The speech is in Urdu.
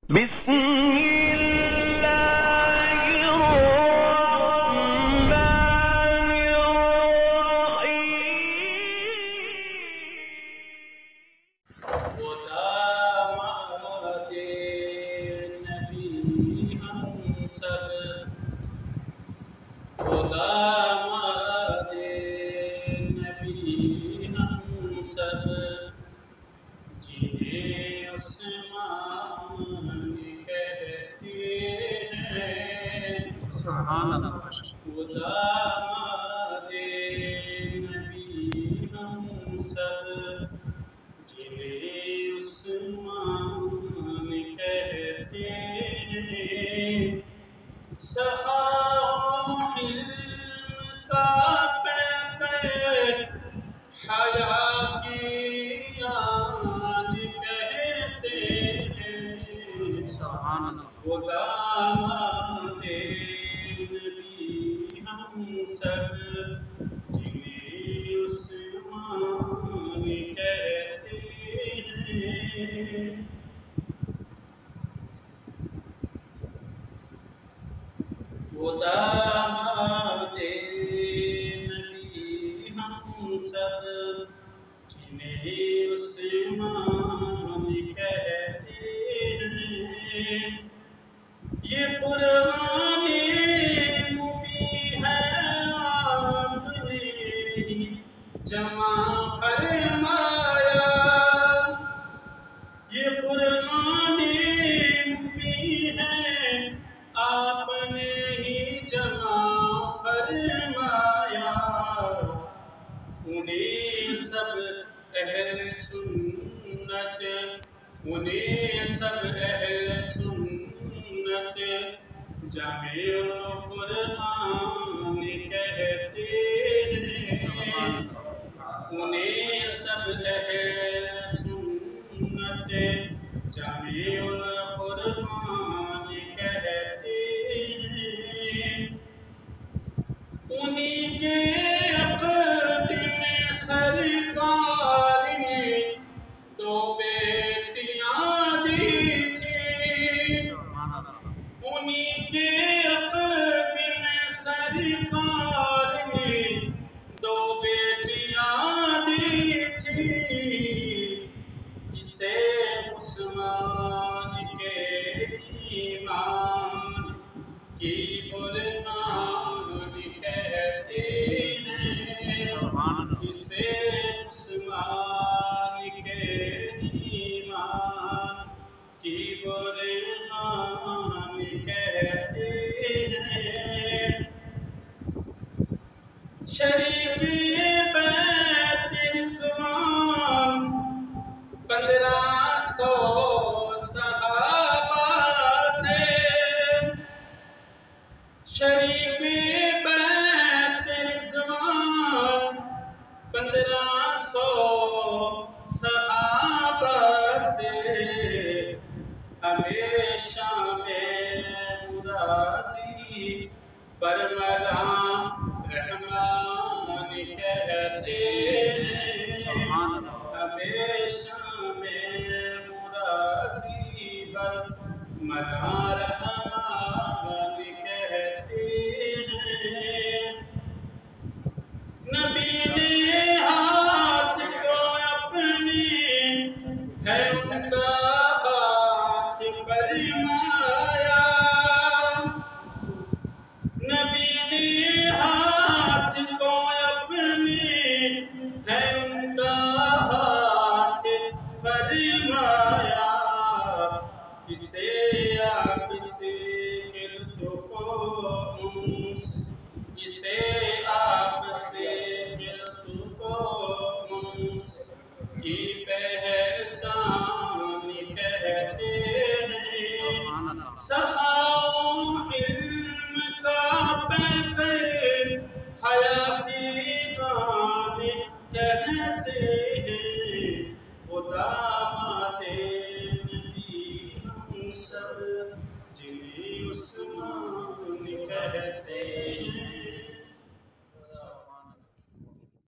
بسم الله الرحمن الرحيم ودامات نبی ہم سب ودامات نبی ہم سب جنہیں عثمان کہتے ہیں سبحان اللہ ودامات نبی ہم سب جنہیں عثمان کہتے ہیں سخاء و حلم کا پیکر حیا کی آن کہتے ہیں سبحان اللہ وہ داماد نبی ہم سب جنہیں عثمان کہتے ہیں وہ داماد نبی ہم سب جنہیں عثمان کہتے ہیں یہ قرآن مبین ہے آپ نے ہی جمع فرمایا یہ قرآن مبین ہے آپ نے ہی جمع فرمایا انہیں سب اہل سنت انہیں سب اہل سنت جامع القرآن کہتے ہیں انہیں سب اہل سنت جامع القرآن کہتے ہیں انہی کے عقد میں سرکار نے دو بیٹیاں دی تھی انہی کے عقد میں سرکار نے دو بیٹیاں دی تھی اسے عثمان کے ایمان کی بنیاد کہتے ہیں اسے عثمان کے ایمان کی بنیاد کہتے ہیں شریک بیت رضوان 1500 صحابہ سے شریک بیت رضوان 1500 صحابہ سے ہمیشہ میں راضی برملان رحمان کہتے ہیں ہمیشہ میں راضی برملان رحمان کہتے ہیں نبی نے ہاتھ کو اپنے ہے ان کا ہاتھ فرمایا نبی نے ہاتھ کو اپنے ہے ان کا ہاتھ فرمایا اسے آپ سے لطف و انس اسے آپ سے لطف و انس کی پہچان کہتے ہیں سخاء و حلم کا پیکر حیا کی بان کہتے ہیں وہ داماد نبی ہم سب جنہیں عثمان کہتے